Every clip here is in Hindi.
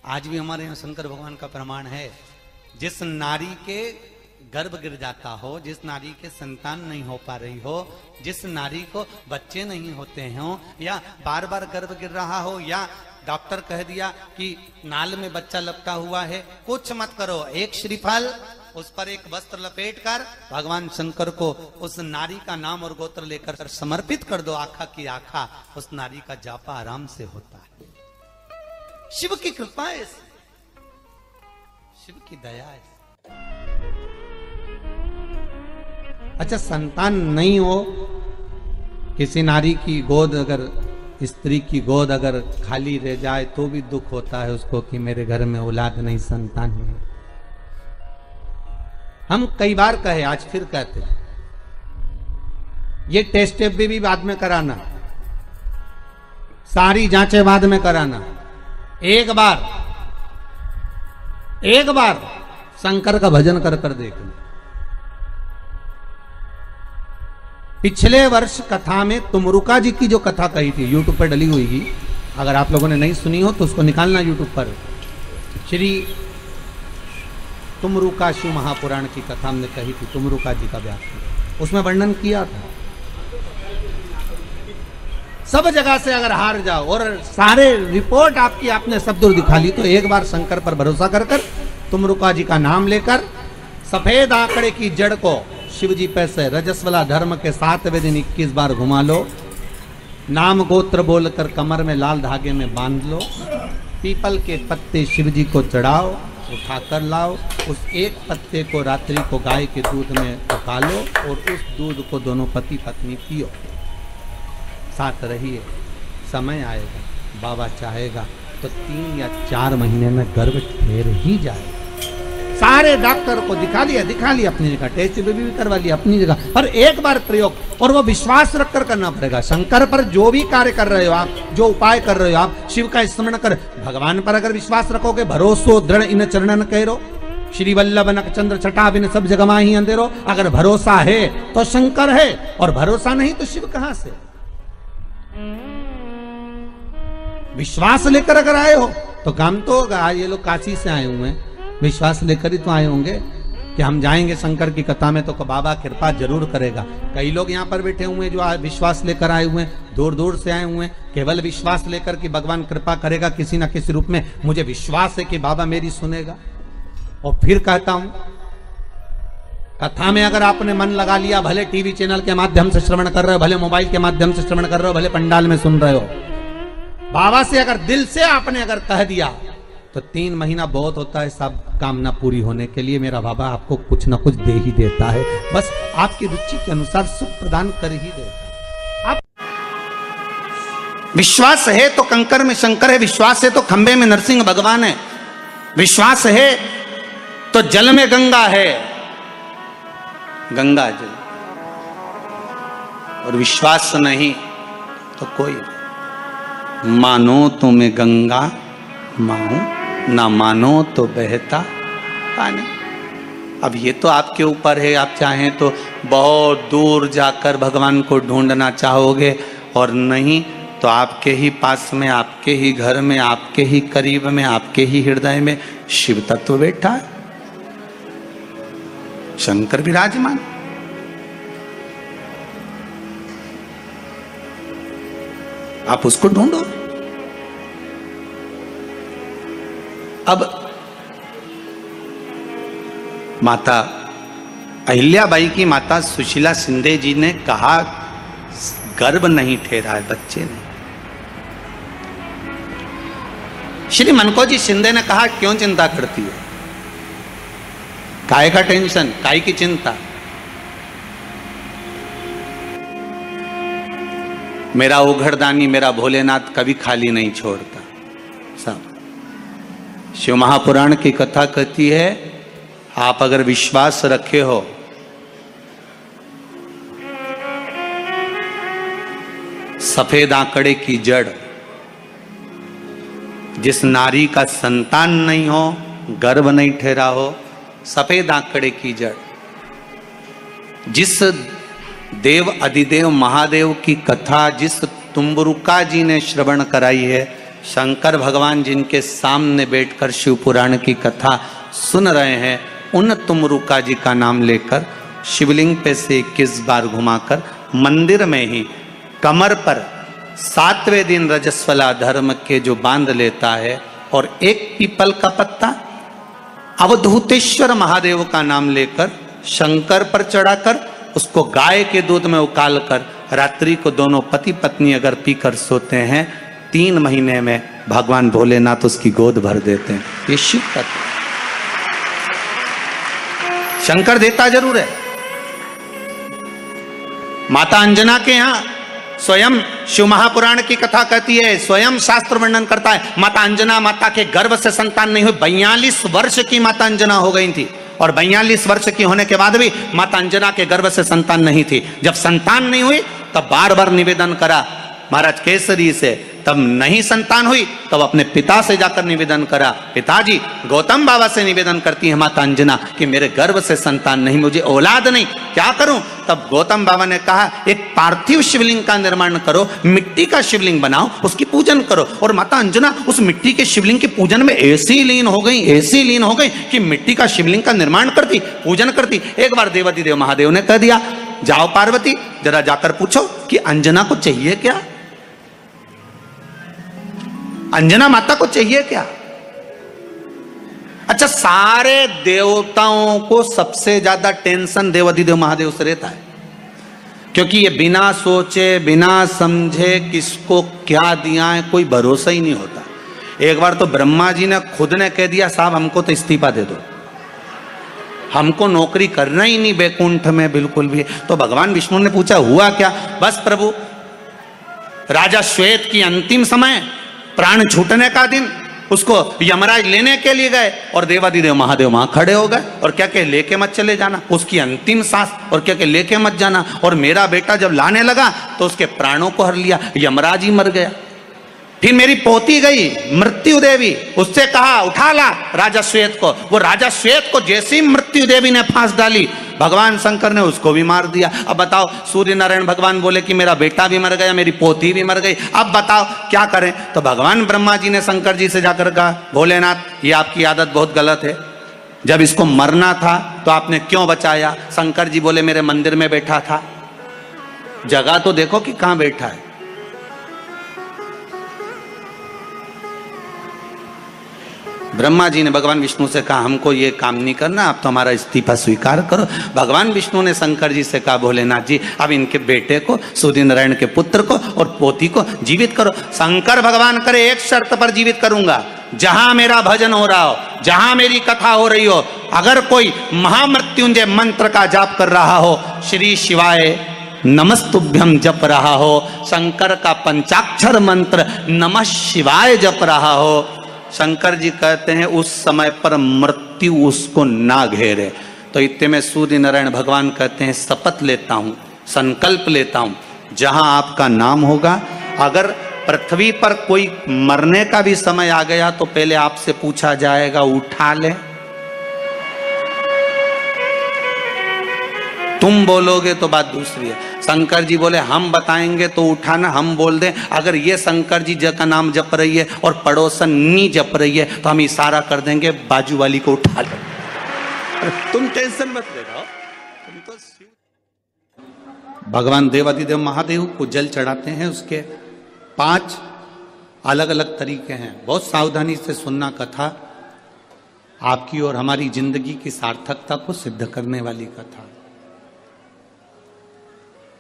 आज भी हमारे यहाँ शंकर भगवान का प्रमाण है, जिस नारी के गर्भ गिर जाता हो, जिस नारी के संतान नहीं हो पा रही हो, जिस नारी को बच्चे नहीं होते हो, या बार बार गर्भ गिर रहा हो, या डॉक्टर कह दिया कि नाल में बच्चा लपटा हुआ है, कुछ मत करो, एक श्रीफल उस पर एक वस्त्र लपेट कर भगवान शंकर को उस नारी का नाम और गोत्र लेकर समर्पित कर दो, आखा की आखा उस नारी का जापा आराम से होता है। शिव की कृपा है, शिव की दया है। अच्छा, संतान नहीं हो, किसी नारी की गोद, अगर स्त्री की गोद अगर खाली रह जाए तो भी दुख होता है उसको कि मेरे घर में औलाद नहीं, संतान नहीं। हम कई बार कहे, आज फिर कहते हैं, ये टेस्ट भी बाद में कराना, सारी जांचें बाद में कराना। एक बार शंकर का भजन कर कर देखना। पिछले वर्ष कथा में तुमरुका जी की जो कथा कही थी, यूट्यूब पर डली हुई, अगर आप लोगों ने नहीं सुनी हो तो उसको निकालना यूट्यूब पर। श्री तुमरुका शिव महापुराण की कथा हमने कही थी, तुमरुका जी का व्याख्यान, उसमें वर्णन किया था। सब जगह से अगर हार जाओ और सारे रिपोर्ट आपकी आपने सब दूर दिखा ली, तो एक बार शंकर पर भरोसा कर कर तुमरुका जी का नाम लेकर सफेद आंकड़े की जड़ को शिव जी पे से रजस्वला धर्म के 7वें दिन 21 बार घुमा लो, नाम गोत्र बोलकर कमर में लाल धागे में बांध लो, पीपल के पत्ते शिव जी को चढ़ाओ, उठाकर लाओ, उस एक पत्ते को रात्रि को गाय के दूध में पका लो और उस दूध को दोनों पति पत्नी पियो, साथ रहिए। समय आएगा, बाबा चाहेगा तो 3 या 4 महीने में गर्भ ठहर ही जाएगा। सारे डॉक्टर को दिखा लिया अपनी जगह, टेस्ट भी करवा लिया अपनी जगह, पर एक बार प्रयोग, और वो विश्वास रखकर करना पड़ेगा। शंकर पर जो भी कार्य कर रहे हो आप, जो उपाय कर रहे हो आप, शिव का स्मरण कर, भगवान पर अगर विश्वास रखोगे, भरोसो दृढ़ इन चरणन कहो, श्री वल्लभ नक चंद्र छटा बिन सब जगमा ही अंधेरो। अगर भरोसा है तो शंकर है, और भरोसा नहीं तो शिव कहां से। विश्वास लेकर अगर आए हो तो काम तो होगा। ये लोग काशी से आए हुए हैं, विश्वास लेकर ही तो आए होंगे कि हम जाएंगे शंकर की कथा में तो बाबा कृपा जरूर करेगा। कई लोग यहाँ पर बैठे हुए हैं जो विश्वास लेकर आए हुए हैं, दूर दूर से आए हुए हैं, केवल विश्वास लेकर कि भगवान कृपा करेगा किसी ना किसी रूप में, मुझे विश्वास है कि बाबा मेरी सुनेगा। और फिर कहता हूं, कथा में अगर आपने मन लगा लिया, भले टीवी चैनल के माध्यम से श्रवण कर रहे हो, भले मोबाइल के माध्यम से श्रवण कर रहे हो, भले पंडाल में सुन रहे हो, बाबा से अगर दिल से आपने अगर कह दिया तो 3 महीना बहुत होता है सब कामना पूरी होने के लिए। मेरा बाबा आपको कुछ ना कुछ दे ही देता है, बस आपकी रुचि के अनुसार सुख प्रदान कर ही देता है। आप विश्वास है तो कंकर में शंकर है, विश्वास है तो खंबे में नरसिंह भगवान है, विश्वास है तो जल में गंगा है, गंगा जल, और विश्वास नहीं तो कोई। मानो तो मैं गंगा माहूं, ना मानो तो बहता पानी। अब ये तो आपके ऊपर है, आप चाहें तो बहुत दूर जाकर भगवान को ढूंढना चाहोगे, और नहीं तो आपके ही पास में, आपके ही घर में, आपके ही करीब में, आपके ही हृदय में शिव तत्व बैठा है, शंकर विराजमान। आप उसको ढूंढो। अब माता अहिल्याबाई की माता सुशीला शिंदे जी ने कहा, गर्भ नहीं ठहरा है, बच्चे नहीं। श्री मनकोजी शिंदे ने कहा, क्यों चिंता करती हो, काय का टेंशन, काय की चिंता। मेरा उघड़दानी, मेरा भोलेनाथ कभी खाली नहीं छोड़ता। सब शिव महापुराण की कथा कहती है, आप अगर विश्वास रखे हो, सफेद आंकड़े की जड़, जिस नारी का संतान नहीं हो, गर्भ नहीं ठहरा हो, सफेद आंकड़े की जड़, जिस देव अधिदेव महादेव की कथा जिस तुम्बरुका जी ने श्रवण कराई है, शंकर भगवान जिनके सामने बैठकर शिव पुराण की कथा सुन रहे हैं, उन तुमरुका जी का नाम लेकर शिवलिंग पे से 21 बार घुमाकर मंदिर में ही कमर पर 7वें दिन रजस्वला धर्म के जो बांध लेता है और एक पीपल का पत्ता अवधूतेश्वर महादेव का नाम लेकर शंकर पर चढ़ाकर उसको गाय के दूध में उकाल कर रात्रि को दोनों पति पत्नी अगर पीकर सोते हैं, 3 महीने में भगवान भोलेनाथ उसकी गोद भर देते हैं। ये शिव तत्व। शंकर देता जरूर है। माता अंजना के यहां स्वयं शिव महापुराण की कथा कहती है, स्वयं शास्त्र वर्णन करता है, माता अंजना माता के गर्भ से संतान नहीं हुई। 42 वर्ष की माता अंजना हो गई थी और 42 वर्ष की होने के बाद भी माता अंजना के गर्भ से संतान नहीं थी। जब संतान नहीं हुई तब बार बार निवेदन करा महाराज केसरी से, तब नहीं संतान हुई तब अपने पिता से जाकर निवेदन करा, पिताजी गौतम बाबा से निवेदन करती है माता अंजना कि मेरे गर्भ से संतान नहीं, मुझे औलाद नहीं, क्या करूं? तब गौतम बाबा ने कहा एक पार्थिव शिवलिंग का निर्माण करो, मिट्टी का शिवलिंग बनाओ, उसकी पूजन करो। और माता अंजना उस मिट्टी के शिवलिंग के पूजन में ऐसी लीन हो गई कि मिट्टी का शिवलिंग का निर्माण करती, पूजन करती। एक बार देवाधिदेव देव महादेव ने कह दिया, जाओ पार्वती जरा जाकर पूछो कि अंजना को चाहिए क्या, अंजना माता को चाहिए क्या। अच्छा, सारे देवताओं को सबसे ज्यादा टेंशन देवाधिदेव महादेव से रहता है, क्योंकि ये बिना सोचे बिना समझे किसको क्या दिया है कोई भरोसा ही नहीं होता। एक बार तो ब्रह्मा जी ने खुद ने कह दिया, साहब हमको तो इस्तीफा दे दो, हमको नौकरी करना ही नहीं बैकुंठ में बिल्कुल भी। तो भगवान विष्णु ने पूछा हुआ क्या? बस प्रभु, राजा श्वेत की अंतिम समय, प्राण छूटने का दिन, उसको यमराज लेने के लिए गए और देवाधिदेव महादेव वहां खड़े हो गए और क्या के लेके मत चले जाना, उसकी अंतिम सांस, और क्या के लेके मत जाना। और मेरा बेटा जब लाने लगा तो उसके प्राणों को हर लिया, यमराज ही मर गया। फिर मेरी पोती गई मृत्यु देवी, उससे कहा उठा ला राजा श्वेत को, वो राजा श्वेत को जैसी मृत्यु देवी ने फांस डाली, भगवान शंकर ने उसको भी मार दिया। अब बताओ, सूर्य नारायण भगवान बोले कि मेरा बेटा भी मर गया, मेरी पोती भी मर गई, अब बताओ क्या करें? तो भगवान ब्रह्मा जी ने शंकर जी से जाकर कहा, भोलेनाथ ये आपकी आदत बहुत गलत है, जब इसको मरना था तो आपने क्यों बचाया? शंकर जी बोले मेरे मंदिर में बैठा था, जगह तो देखो कि कहां बैठा है। ब्रह्मा जी ने भगवान विष्णु से कहा हमको ये काम नहीं करना, आप तो हमारा इस्तीफा स्वीकार करो। भगवान विष्णु ने शंकर जी से कहा भोलेनाथ जी अब इनके बेटे को, सूर्य नारायण के पुत्र को और पोती को जीवित करो। शंकर भगवान करे एक शर्त पर जीवित करूंगा, जहां मेरा भजन हो रहा हो, जहां मेरी कथा हो रही हो, अगर कोई महामृत्युंजय मंत्र का जाप कर रहा हो, श्री शिवाय नमस्तुभ्यम जप रहा हो, शंकर का पंचाक्षर मंत्र नमः शिवाय जप रहा हो, शंकर जी कहते हैं उस समय पर मृत्यु उसको ना घेरे। तो इतने में सूर्य नारायण भगवान कहते हैं शपथ लेता हूं, संकल्प लेता हूं, जहां आपका नाम होगा, अगर पृथ्वी पर कोई मरने का भी समय आ गया तो पहले आपसे पूछा जाएगा उठा ले, तुम बोलोगे तो बात दूसरी है। शंकर जी बोले हम बताएंगे तो उठाना, हम बोल दें अगर ये शंकर जी का नाम जप रही है और पड़ोसन नहीं जप रही है तो हम इशारा कर देंगे बाजू वाली को उठा लो। तुम टेंशन मत ले रहा, तुम तो भगवान देवाधिदेव महादेव को जल चढ़ाते हैं, उसके 5 अलग अलग तरीके हैं। बहुत सावधानी से सुनना कथा, आपकी और हमारी जिंदगी की सार्थकता को सिद्ध करने वाली कथा।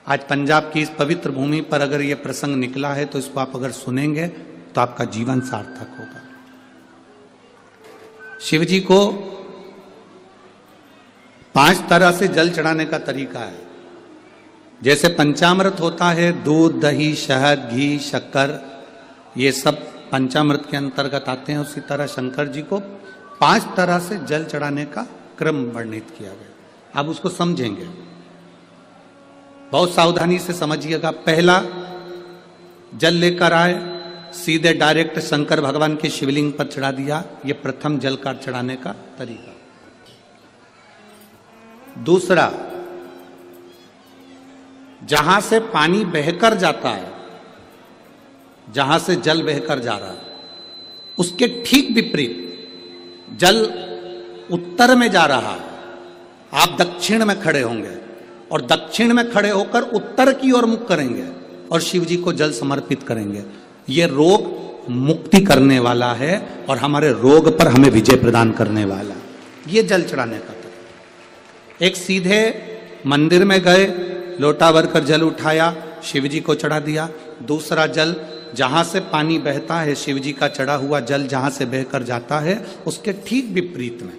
आज पंजाब की इस पवित्र भूमि पर अगर ये प्रसंग निकला है तो इसको आप अगर सुनेंगे तो आपका जीवन सार्थक होगा। शिव जी को 5 तरह से जल चढ़ाने का तरीका है। जैसे पंचामृत होता है, दूध, दही, शहद, घी, शक्कर, ये सब पंचामृत के अंतर्गत आते हैं, उसी तरह शंकर जी को 5 तरह से जल चढ़ाने का क्रम वर्णित किया गया। अब उसको समझेंगे, बहुत सावधानी से समझिएगा। पहला, जल लेकर आए, सीधे डायरेक्ट शंकर भगवान के शिवलिंग पर चढ़ा दिया, यह प्रथम जल का चढ़ाने का तरीका। दूसरा, जहां से पानी बहकर जाता है, जहां से जल बहकर जा रहा है, उसके ठीक विपरीत जल उत्तर में जा रहा है, आप दक्षिण में खड़े होंगे और दक्षिण में खड़े होकर उत्तर की ओर मुख करेंगे और शिव जी को जल समर्पित करेंगे। ये रोग मुक्ति करने वाला है और हमारे रोग पर हमें विजय प्रदान करने वाला। ये जल चढ़ाने का तरीका। एक सीधे मंदिर में गए, लोटा भरकर जल उठाया, शिव जी को चढ़ा दिया। दूसरा जल जहां से पानी बहता है, शिव जी का चढ़ा हुआ जल जहां से बहकर जाता है, उसके ठीक विपरीत में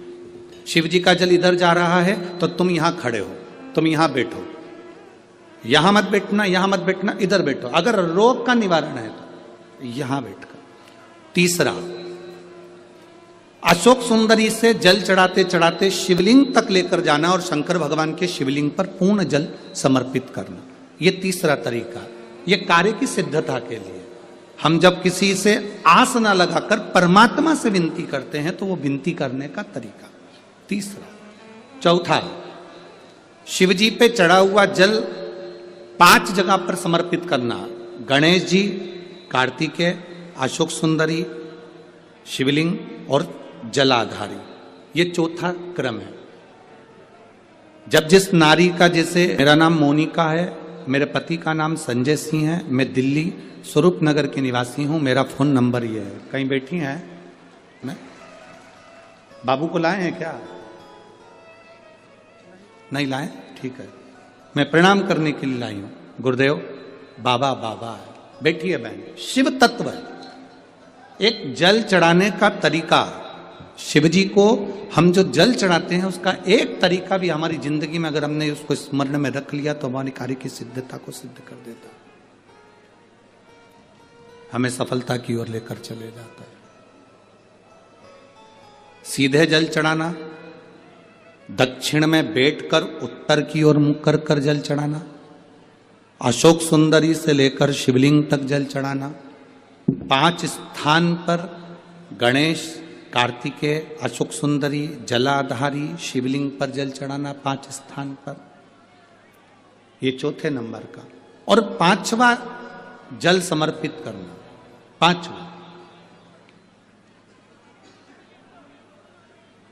शिव जी का जल इधर जा रहा है तो तुम यहां खड़े हो, तुम यहां बैठो, यहां मत बैठना, यहां मत बैठना, इधर बैठो। अगर रोग का निवारण है तो यहां बैठकर। तीसरा, अशोक सुंदरी से जल चढ़ाते चढ़ाते शिवलिंग तक लेकर जाना और शंकर भगवान के शिवलिंग पर पूर्ण जल समर्पित करना। यह तीसरा तरीका। यह कार्य की सिद्धता के लिए। हम जब किसी से आस ना लगाकर परमात्मा से विनती करते हैं तो वो विनती करने का तरीका। तीसरा। चौथा, शिव जी पे चढ़ा हुआ जल 5 जगह पर समर्पित करना। गणेश जी, कार्तिकेय, अशोक सुंदरी, शिवलिंग और जलाधारी। ये चौथा क्रम है। जब जिस नारी का, जैसे मेरा नाम मोनिका है, मेरे पति का नाम संजय सिंह है, मैं दिल्ली स्वरूप नगर के निवासी हूं, मेरा फोन नंबर ये है। कहीं बैठी हैं? मैं बाबू को लाए हैं क्या? नहीं लाए? ठीक है, मैं प्रणाम करने के लिए लाई हूं। गुरुदेव, बाबा बाबा है। बैठी है बहन। शिव तत्व है। एक जल चढ़ाने का तरीका, शिव जी को हम जो जल चढ़ाते हैं उसका एक तरीका भी हमारी जिंदगी में अगर हमने उसको स्मरण में रख लिया तो हमारी कार्य की सिद्धता को सिद्ध कर देता है, हमें सफलता की ओर लेकर चले जाता है। सीधे जल चढ़ाना, दक्षिण में बैठकर उत्तर की ओर मुख कर कर जल चढ़ाना, अशोक सुंदरी से लेकर शिवलिंग तक जल चढ़ाना, 5 स्थान पर गणेश, कार्तिकेय, अशोक सुंदरी, जलाधारी, शिवलिंग पर जल चढ़ाना 5 स्थान पर। ये चौथे नंबर का। और 5वां जल समर्पित करना।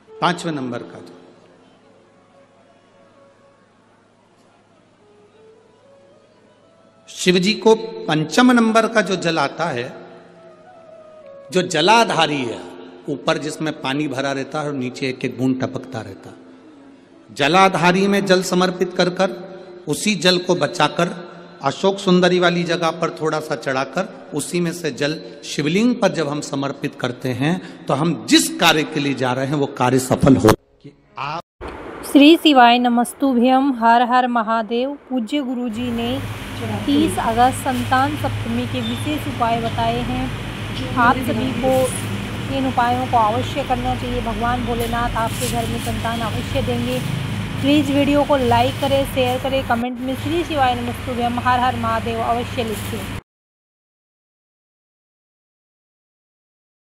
5वें नंबर का जल। शिव जी को 5म नंबर का जो जल आता है, जो जलाधारी है, ऊपर जिसमें पानी भरा रहता है और नीचे एक एक बूंद टपकता रहता है। जलाधारी में जल समर्पित कर कर उसी जल को बचाकर अशोक सुंदरी वाली जगह पर थोड़ा सा चढ़ाकर उसी में से जल शिवलिंग पर जब हम समर्पित करते हैं तो हम जिस कार्य के लिए जा रहे हैं वो कार्य सफल हो। श्री शिवाय नमस्तुभ्यम। हर हर महादेव। पूज्य गुरुजी ने 30 अगस्त संतान सप्तमी के विशेष उपाय बताए हैं। आप सभी को इन उपायों को अवश्य करना चाहिए। भगवान भोलेनाथ आपके घर में संतान अवश्य देंगे। प्लीज़ वीडियो को लाइक करें, शेयर करें, कमेंट में श्री शिवाय नमस्तुभ्यम हर हर महादेव अवश्य लिखें।